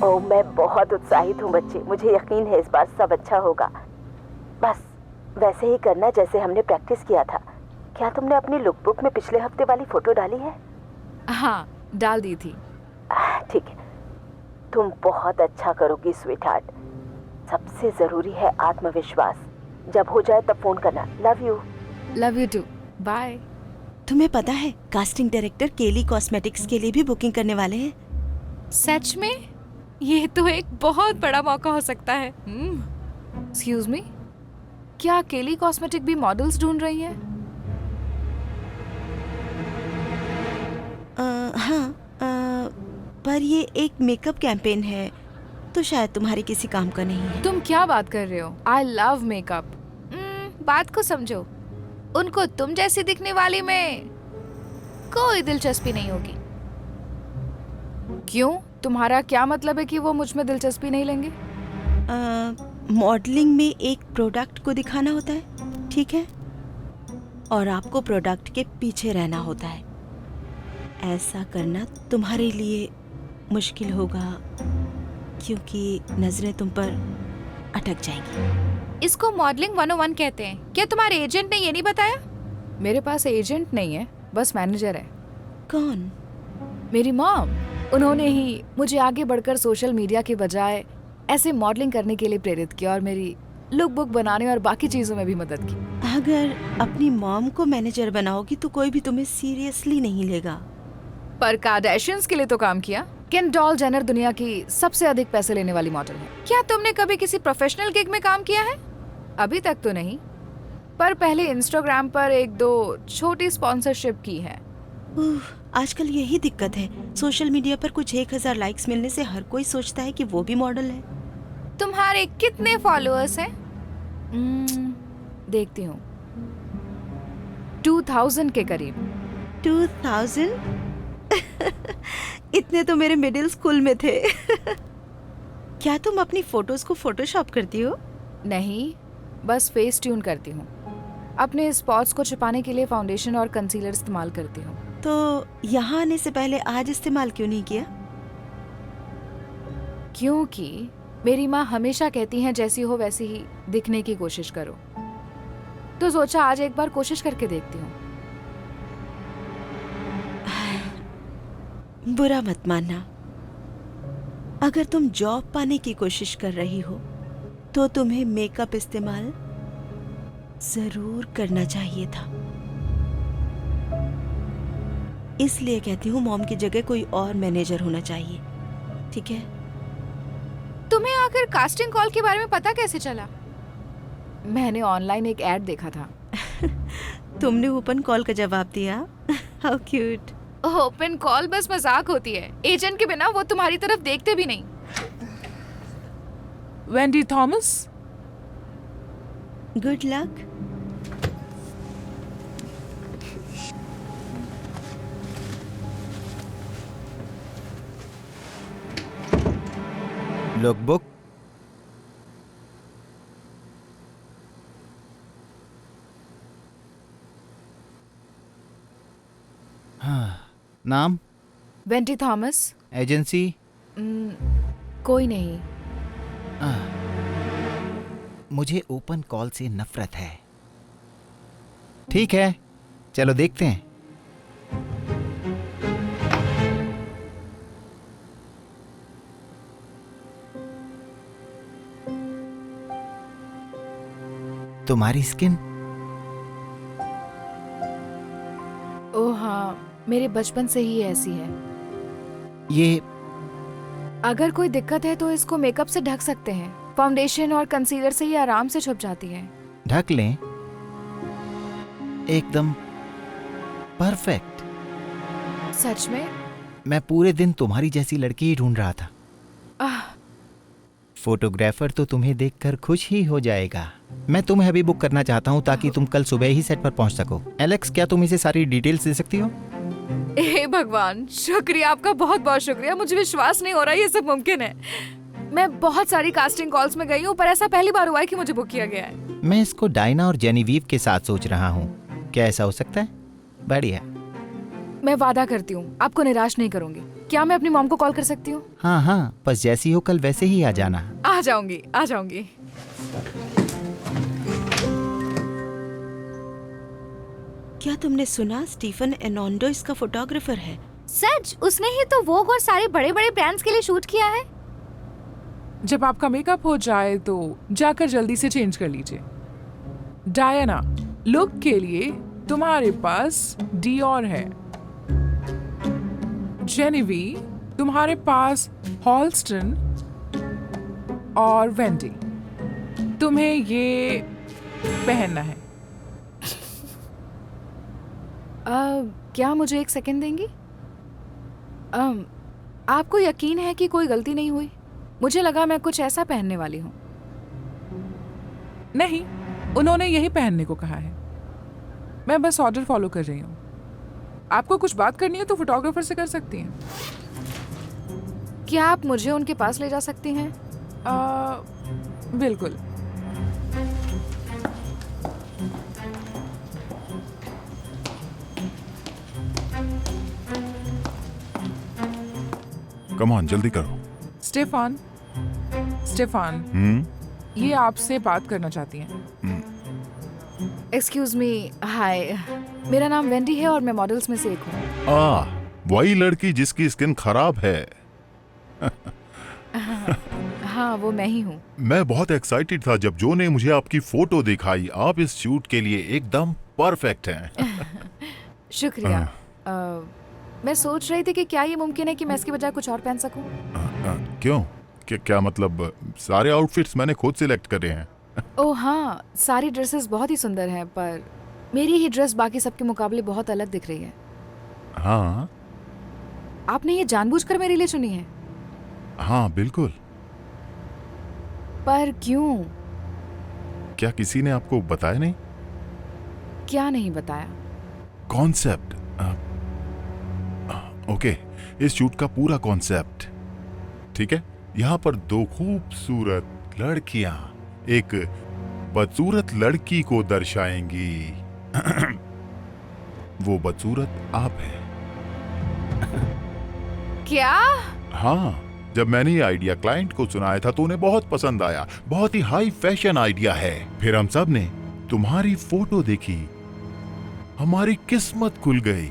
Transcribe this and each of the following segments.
ओह, मैं बहुत उत्साहित हूँ बच्चे। मुझे यकीन है इस बार सब अच्छा होगा। बस वैसे ही करना जैसे हमने प्रैक्टिस किया था। क्या तुमने अपनी लुकबुक में पिछले हफ्ते वाली फोटो डाली है? हाँ, डाल दी थी। ठीक है, तुम बहुत अच्छा करोगी स्वीट हार्ट। सबसे जरूरी है आत्मविश्वास। जब हो जाए तब फोन करना। Love you. Love you too. Bye. तुम्हें पता है कास्टिंग डायरेक्टर केली कॉस्मेटिक्स के लिए भी बुकिंग करने वाले हैं। सच में? ये तो एक बहुत बड़ा मौका हो सकता है। एक्सक्यूज मी, क्या केली कॉस्मेटिक भी मॉडल्स ढूंढ रही है? हाँ, पर ये एक मेकअप कैंपेन है तो शायद तुम्हारे किसी काम का नहीं है। तुम क्या बात कर रहे हो? I love makeup. बात को समझो। उनको तुम जैसी दिखने वाली में कोई दिलचस्पी नहीं होगी। क्यों? तुम्हारा क्या मतलब है कि वो मुझ में दिलचस्पी नहीं लेंगे? मॉडलिंग में एक प्रोडक्ट को दिखाना होता है, ठीक है, और आपको प्रोडक्ट के पीछे रहना होता है। ऐसा करना तुम्हारे लिए मुश्किल होगा क्योंकि नजरें तुम पर अटक जाएंगी। इसको मॉडलिंग 101 कहते हैं। क्या तुम्हारे एजेंट ने ये नहीं बताया? मेरे पास एजेंट नहीं है, बस मैनेजर है। कौन? मेरी मॉम। उन्होंने ही मुझे आगे बढ़कर सोशल मीडिया के बजाय ऐसे मॉडलिंग करने के लिए प्रेरित किया और मेरी लुक बुक बनाने और बाकी चीजों में भी मदद की। अगर अपनी मॉम को मैनेजर बनाओगी तो कोई भी तुम्हें सीरियसली नहीं लेगा। पर कार्दाशियंस के लिए तो काम किया। केंडल जेनर दुनिया की सबसे अधिक पैसे लेने वाली मॉडल है। क्या तुमने कभी किसी प्रोफेशनल गिग में काम किया है? अभी तक तो नहीं, पर पहले इंस्टाग्राम पर एक दो छोटी स्पॉन्सरशिप की है। आजकल यही दिक्कत है। सोशल मीडिया पर कुछ 1000 लाइक्स मिलने से हर कोई सोचता है कि वो भी मॉडल है। तुम्हारे कितने फॉलोअर्स हैं? देखती हूँ, 2000 के करीब। 2000? इतने तो मेरे मिडिल स्कूल में थे। क्या तुम अपनी फोटोज को फोटोशॉप करती हो? नहीं, बस फेस ट्यून करती हूँ। अपने स्पॉट्स को छुपाने के लिए फाउंडेशन और कंसीलर इस्तेमाल करती हूँ। तो यहाँ आने से पहले आज इस्तेमाल क्यों नहीं किया? क्योंकि मेरी माँ हमेशा कहती हैं जैसी हो वैसी ही दिखने की कोशिश करो, तो सोचा आज एक बार कोशिश करके देखती हूँ। बुरा मत मानना। अगर तुम जॉब पाने की कोशिश कर रही हो तो तुम्हें मेकअप इस्तेमाल जरूर करना चाहिए था। इसलिए कहती हूँ मॉम की जगह कोई और मैनेजर होना चाहिए, ठीक है? तुम्हें आखिर कास्टिंग कॉल के बारे में पता कैसे चला? मैंने ऑनलाइन एक ऐड देखा था। तुमने ओपन कॉल का जवाब दिया। How cute. ओपन कॉल बस मजाक होती है। एजेंट के बिना वो तुम्हारी तरफ देखते भी नहीं। Wendy Thomas, good luck. Lookbook. हाँ, नाम? Wendy Thomas. एजेंसी? कोई नहीं। मुझे ओपन कॉल से नफरत है। ठीक है, चलो देखते हैं। तुम्हारी स्किन? ओह हाँ, मेरे बचपन से ही ऐसी है। ये अगर कोई दिक्कत है तो इसको मेकअप से ढक सकते हैं। फाउंडेशन और कंसीलर से ही आराम से छुप जाती है। ढक लें। एकदम परफेक्ट। सच में? मैं पूरे दिन तुम्हारी जैसी लड़की ही ढूंढ रहा था। फोटोग्राफर तो तुम्हें देखकर खुश ही हो जाएगा। मैं तुम्हें अभी बुक करना चाहता हूँ ताकि तुम कल सुबह ही सेट पर पहुँच सको। एलेक्स, क्या तुम इसे सारी डिटेल्स दे सकती हो? हे भगवान, शुक्रिया, आपका बहुत बहुत शुक्रिया। मुझे विश्वास नहीं हो रहा ये सब मुमकिन है। मैं बहुत सारी कास्टिंग कॉल्स में गई हूँ, पर ऐसा पहली बार हुआ है कि मुझे बुक किया गया है। मैं इसको डायना और जेनीवीव के साथ सोच रहा हूँ। क्या ऐसा हो सकता है? बढ़िया। मैं वादा करती हूँ आपको निराश नहीं करूंगी। क्या मैं अपनी मॉम को कॉल कर सकती हूँ? हाँ हाँ, बस जैसी हो कल वैसे ही आ जाना। आ जाऊंगी, आ जाऊंगी। क्या तुमने सुना स्टीफन एनोंडो इसका फोटोग्राफर है? सच? उसने ही तो वोग और सारे बड़े बड़े ब्रांड्स के लिए शूट किया है। जब आपका मेकअप हो जाए तो जाकर जल्दी से चेंज कर लीजिए। डायना, लुक के लिए तुम्हारे पास डियोर है। जेनेवी, तुम्हारे पास हॉल्स्टन और वेंडी। तुम्हें ये पहनना है। क्या मुझे एक सेकंड देंगी? आपको यकीन है कि कोई गलती नहीं हुई? मुझे लगा मैं कुछ ऐसा पहनने वाली हूँ। नहीं, उन्होंने यही पहनने को कहा है। मैं बस ऑर्डर फॉलो कर रही हूँ। आपको कुछ बात करनी है तो फोटोग्राफर से कर सकती हैं। क्या आप मुझे उनके पास ले जा सकती हैं? बिल्कुल। कम ऑन, जल्दी करो। स्टेफान, ये आपसे बात करना चाहती हैं। एक्सक्यूज मी, हाय, मेरा नाम वेंडी है और मैं मॉडल्स में से एक हूँ। वही लड़की जिसकी स्किन खराब है। हाँ, वो मैं ही हूँ। मैं बहुत एक्साइटेड था जब जो ने मुझे आपकी फोटो दिखाई। आप इस शूट के लिए एकदम परफेक्ट हैं। शुक्रिया। मैं सोच रही थी कि क्या ये मुमकिन है कि मैं इसके बजाय कुछ और पहन सकूं? क्यों? क्या मतलब? सारे आउटफिट्स मैंने खुद सिलेक्ट करे हैं। ओह हाँ, सारी ड्रेसेस बहुत ही सुंदर हैं, पर मेरी ही ड्रेस बाकी सबके मुकाबले बहुत अलग दिख रही है। हाँ आपने ये जानबूझकर मेरे लिए चुनी है? हाँ बिल्कुल। पर क्यों? क्या किसी ने आपको बताया नहीं? क्या नहीं बताया? कॉन्सेप्ट। ओके, इस शूट का पूरा कॉन्सेप्ट, ठीक है? यहाँ पर दो खूबसूरत लड़कियां एक बदसूरत लड़की को दर्शाएंगी। वो बदसूरत आप हैं। क्या? हाँ, जब मैंने ये आइडिया क्लाइंट को सुनाया था तो उन्हें बहुत पसंद आया। बहुत ही हाई फैशन आइडिया है। फिर हम सब ने तुम्हारी फोटो देखी, हमारी किस्मत खुल गई।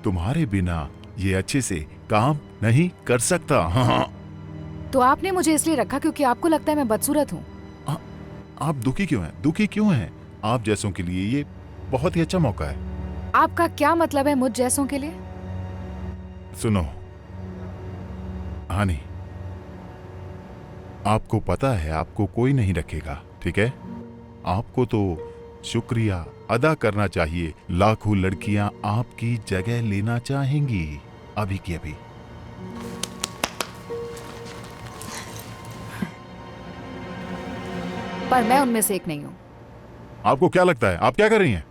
तुम्हारे बिना ये अच्छे से काम नहीं कर सकता। हाँ। तो आपने मुझे इसलिए रखा क्योंकि आपको लगता है मैं बदसूरत हूँ? आप दुखी क्यों हैं? दुखी क्यों हैं? आप जैसों के लिए ये बहुत ही अच्छा मौका है। आपका क्या मतलब है मुझ जैसों के लिए? सुनो हानी, आपको पता है आपको कोई नहीं रखेगा, ठीक है? आपको तो शुक्रिया अदा करना चाहिए। लाखों लड़कियां आपकी जगह लेना चाहेंगी, अभी की अभी। पर मैं उनमें से एक नहीं हूँ। आपको क्या लगता है आप क्या कर रही हैं?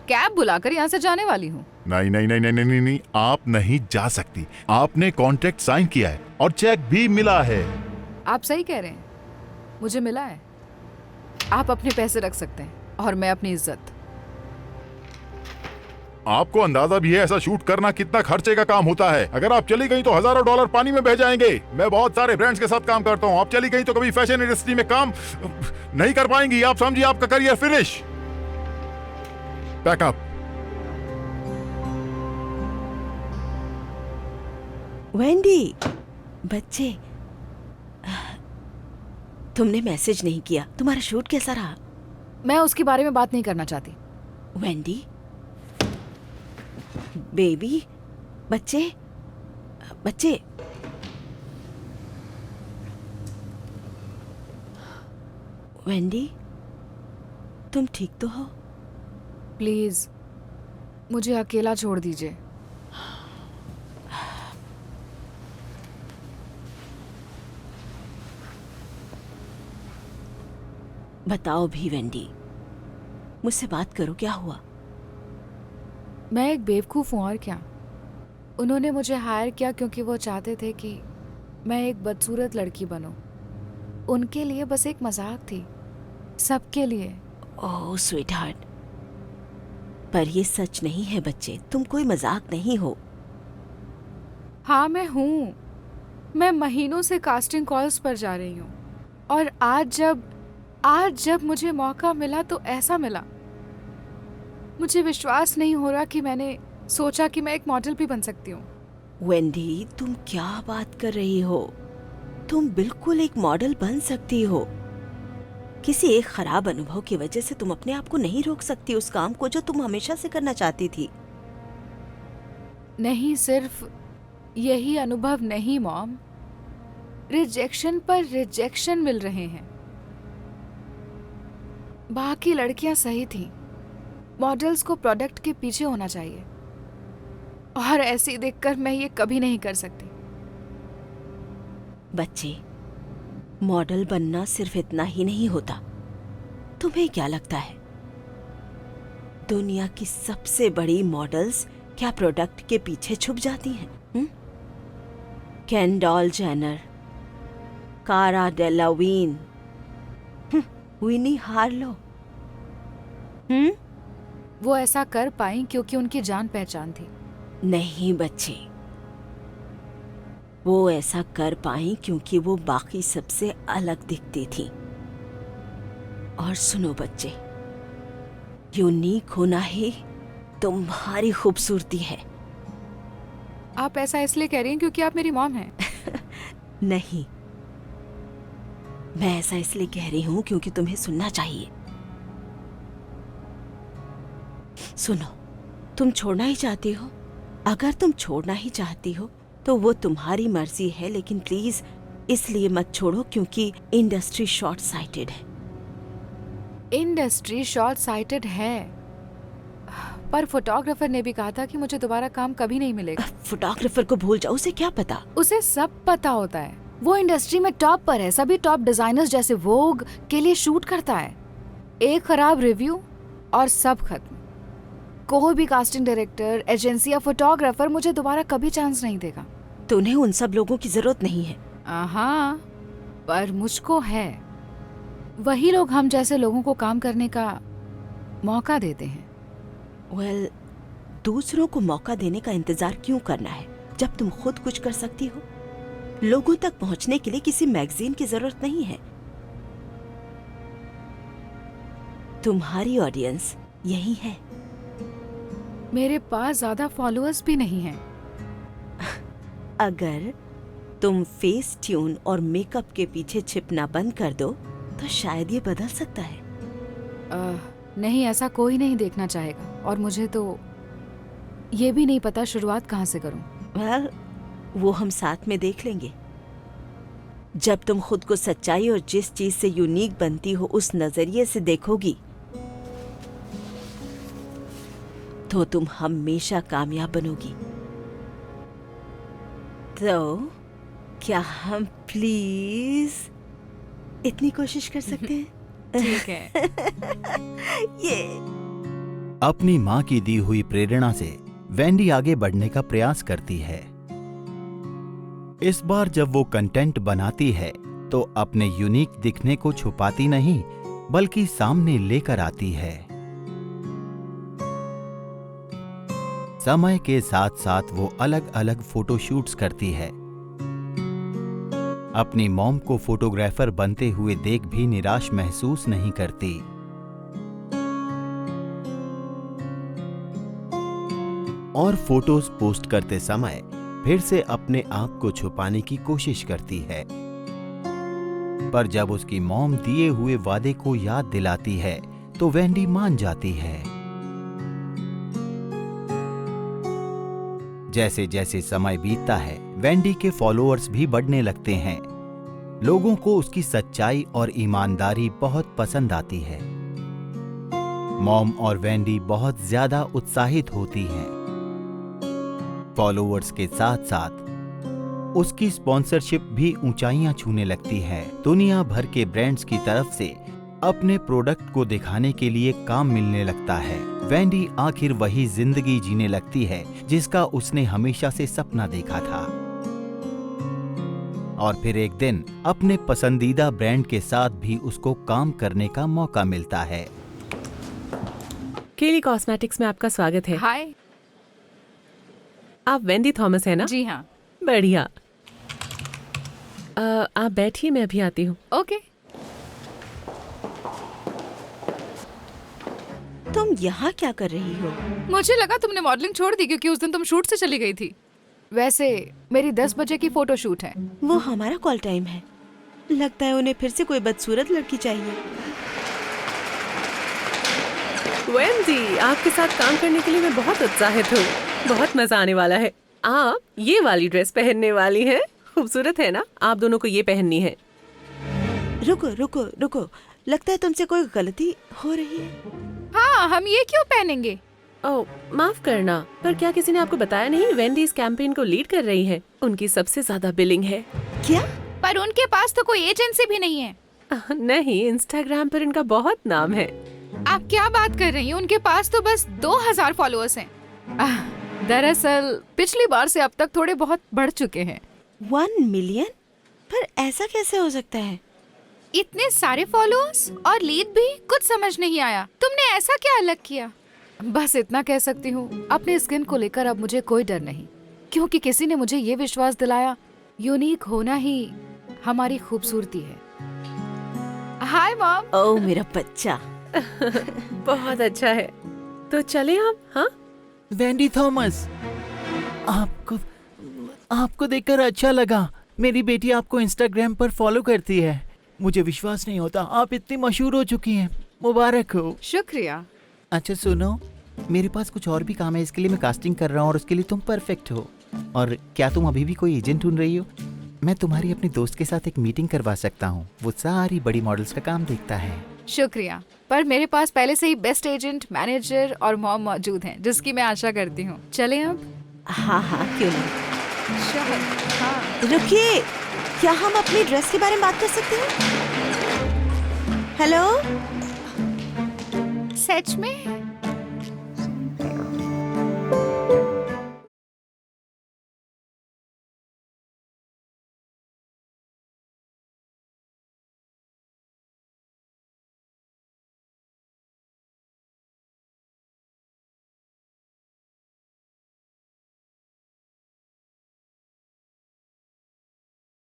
कैब बुलाकर यहाँ से जाने वाली हूँ। नहीं नहीं नहीं नहीं नहीं नहीं, आप नहीं जा सकती। आपने कॉन्ट्रैक्ट साइन किया है और चेक भी मिला है। आप सही कह रहे हैं, मुझे मिला है। आप अपने पैसे रख सकते हैं और मैं अपनी इज्जत। आपको अंदाजा भी है ऐसा शूट करना कितना खर्चे का काम होता है। अगर आप चली गई तो हजारों डॉलर पानी में बह जाएंगे। मैं बहुत सारे ब्रांड्स के साथ काम करता हूँ। आप चली गई तो कभी फैशन इंडस्ट्री में काम नहीं कर पाएंगी। आप समझिए आपका करियर फिनिश। पैकअप। वेंडी, बच्चे, तुमने मैसेज नहीं किया। तुम्हारा शूट कैसा रहा? मैं उसके बारे में बात नहीं करना चाहती। वेंडी, बेबी, बच्चे, बच्चे, वेंडी, तुम ठीक तो हो? प्लीज मुझे अकेला छोड़ दीजिए। बताओ भी वेंडी, मुझसे बात करो, क्या हुआ? मैं एक बेवकूफ़ हूँ और क्या। उन्होंने मुझे हायर किया क्योंकि वो चाहते थे कि मैं एक बदसूरत लड़की बनूं। उनके लिए बस एक मजाक थी, सबके लिए। ओह स्वीट हार्ट, पर ये सच नहीं है बच्चे। तुम कोई मजाक नहीं हो। हाँ मैं हूँ। मैं महीनों से कास्टिंग कॉल्स पर जा रही हूँ और आज जब मुझे मौका मिला तो ऐसा मिला। मुझे विश्वास नहीं हो रहा कि मैंने सोचा कि मैं एक मॉडल भी बन सकती हूँ। वेंडी, तुम क्या बात कर रही हो? तुम बिल्कुल एक मॉडल बन सकती हो। किसी एक खराब अनुभव की वजह से तुम अपने आप को नहीं रोक सकती उस काम को जो तुम हमेशा से करना चाहती थी। नहीं, सिर्फ यही अनुभव नहीं मॉम, रिजेक्शन पर रिजेक्शन मिल रहे हैं। बाकी लड़कियां सही थीं। मॉडल्स को प्रोडक्ट के पीछे होना चाहिए और ऐसे देखकर मैं ये कभी नहीं कर सकती। बच्चे, मॉडल बनना सिर्फ इतना ही नहीं होता। तुम्हें क्या लगता है दुनिया की सबसे बड़ी मॉडल्स क्या प्रोडक्ट के पीछे छुप जाती हैं? केंडॉल जेनर, कारा डेलावीन, विनी हार्लो। वो ऐसा कर पाई क्योंकि उनकी जान पहचान थी। नहीं बच्चे, वो ऐसा कर पाई क्योंकि वो बाकी सबसे अलग दिखती थी। और सुनो बच्चे, यूनिक होना ही तुम्हारी खूबसूरती है। आप ऐसा इसलिए कह रही हैं क्योंकि आप मेरी मॉम हैं। नहीं, मैं ऐसा इसलिए कह रही हूं क्योंकि तुम्हें सुनना चाहिए। सुनो, तुम छोड़ना ही चाहती हो। अगर तुम छोड़ना ही चाहती हो तो वो तुम्हारी मर्जी है, लेकिन प्लीज इसलिए मत छोड़ो क्योंकि इंडस्ट्री शॉर्ट साइटेड है। इंडस्ट्री शॉर्ट साइटेड है, पर फोटोग्राफर ने भी कहा था कि मुझे दोबारा काम कभी नहीं मिलेगा। फोटोग्राफर को भूल जाओ, उसे क्या पता। उसे सब पता होता है। वो इंडस्ट्री में टॉप पर है। सभी टॉप डिजाइनर्स जैसे वोग के लिए शूट करता है। एक खराब रिव्यू और सब खत्म। कोई भी कास्टिंग डायरेक्टर, एजेंसी या फोटोग्राफर मुझे दोबारा कभी चांस नहीं देगा। तो उन्हें उन सब लोगों की जरूरत नहीं है। हाँ, पर मुझको है। वही लोग हम जैसे लोगों को काम करने का मौका देते हैं। वेल, दूसरों को मौका देने का इंतजार क्यों करना है जब तुम खुद कुछ कर सकती हो? लोगों तक पहुंचने के लिए किसी मैगजीन की जरूरत नहीं है। तुम्हारी ऑडियंस यही है। मेरे पास ज्यादा फॉलोअर्स भी नहीं हैं। अगर तुम फेस ट्यून और मेकअप के पीछे छिपना बंद कर दो तो शायद ये बदल सकता है। नहीं, ऐसा कोई नहीं देखना चाहेगा और मुझे तो ये भी नहीं पता शुरुआत कहाँ से करूं। वेल, वो हम साथ में देख लेंगे। जब तुम खुद को सच्चाई और जिस चीज से यूनिक बनती हो उस नजरिए से देखोगी तो तुम हमेशा कामयाब बनोगी। तो क्या हम प्लीज इतनी कोशिश कर सकते हैं? ठीक है। ये अपनी माँ की दी हुई प्रेरणा से वेंडी आगे बढ़ने का प्रयास करती है। इस बार जब वो कंटेंट बनाती है तो अपने यूनिक दिखने को छुपाती नहीं बल्कि सामने लेकर आती है। समय के साथ साथ वो अलग अलग फोटोशूट्स करती है। अपनी मॉम को फोटोग्राफर बनते हुए देख भी निराश महसूस नहीं करती। और फोटोज पोस्ट करते समय फिर से अपने आप को छुपाने की कोशिश करती है। पर जब उसकी मॉम दिए हुए वादे को याद दिलाती है तो वेंडी मान जाती है। जैसे जैसे समय बीतता है वेंडी के फॉलोअर्स भी बढ़ने लगते हैं। लोगों को उसकी सच्चाई और ईमानदारी बहुत पसंद आती है। मॉम और वेंडी बहुत ज्यादा उत्साहित होती हैं। फॉलोअर्स के साथ साथ उसकी स्पॉन्सरशिप भी ऊंचाइयां छूने लगती है। दुनिया भर के ब्रांड्स की तरफ से अपने प्रोडक्ट को दिखाने के लिए काम मिलने लगता है। वेंडी आखिर वही जिंदगी जीने लगती है जिसका उसने हमेशा से सपना देखा था। और फिर एक दिन अपने पसंदीदा ब्रांड के साथ भी उसको काम करने का मौका मिलता है। केली कॉस्मेटिक्स में आपका स्वागत है। हाय। आप वेंडी थॉमस है ना? जी हाँ। बढ़िया। आप बैठिए, मैं अभी आती हूँ। ओके। तुम यहाँ क्या कर रही हो? मुझे लगा तुमने मॉडलिंग छोड़ दी क्योंकि उस दिन तुम शूट से चली गई थी। वैसे मेरी 10 बजे की फोटो शूट है। वो हमारा कॉल टाइम है। लगता है उन्हें फिर से कोई बदसूरत लड़की चाहिए। वेंडी, आपके साथ काम करने के लिए मैं बहुत उत्साहित हूँ। बहुत मजा आने वाला है। आप ये वाली ड्रेस पहनने वाली हैं। खूबसूरत है ना? आप दोनों को ये पहननी है। रुको रुको रुको, लगता है तुमसे कोई गलती हो रही है। हाँ, हम ये क्यों पहनेंगे? ओह, माफ करना, पर क्या किसी ने आपको बताया नहीं? वेंडी इस कैंपेन को लीड कर रही है। उनकी सबसे ज्यादा बिलिंग है। क्या? पर उनके पास तो कोई एजेंसी भी नहीं है। नहीं, इंस्टाग्राम पर इनका बहुत नाम है। आप क्या बात कर रही हैं? उनके पास तो बस 2000 फॉलोअर्स हैं। दरअसल पिछली बार से अब तक थोड़े बहुत बढ़ चुके हैं। 1 मिलियन? पर ऐसा कैसे हो सकता है? इतने सारे फॉलोअर्स और लीड भी, कुछ समझ नहीं आया। तुमने ऐसा क्या अलग किया? बस इतना कह सकती हूँ, अपने स्किन को लेकर अब मुझे कोई डर नहीं, क्योंकि किसी ने मुझे ये विश्वास दिलाया, यूनिक होना ही हमारी खूबसूरती है। Hi mom. ओह मेरा बच्चा। बहुत अच्छा है। तो चले आप? हाँ वेंडी थॉमस, आपको देखकर अच्छा लगा। मेरी बेटी आपको इंस्टाग्राम पर फॉलो करती है। मुझे विश्वास नहीं होता, आप इतनी मशहूर हो चुकी हैं। मुबारक हो। शुक्रिया। अच्छा सुनो, मेरे पास कुछ और भी काम है, इसके लिए मैं कास्टिंग कर रहा हूँ और उसके लिए तुम परफेक्ट हो। और क्या तुम अभी भी कोई एजेंट ढूंढ रही हो? मैं तुम्हारी अपनी दोस्त के साथ एक मीटिंग करवा सकता हूँ। वो सारी बड़ी मॉडल्स का काम देखता है। शुक्रिया, पर मेरे पास पहले से ही बेस्ट एजेंट, मैनेजर और मॉम मौजूद हैं, जिसकी मैं आशा करती हूँ। चलें अब? हाँ हाँ, क्यों नहीं। हाँ। रुकिए, क्या हम अपनी ड्रेस के बारे में बात कर सकते हैं? हेलो? सच में?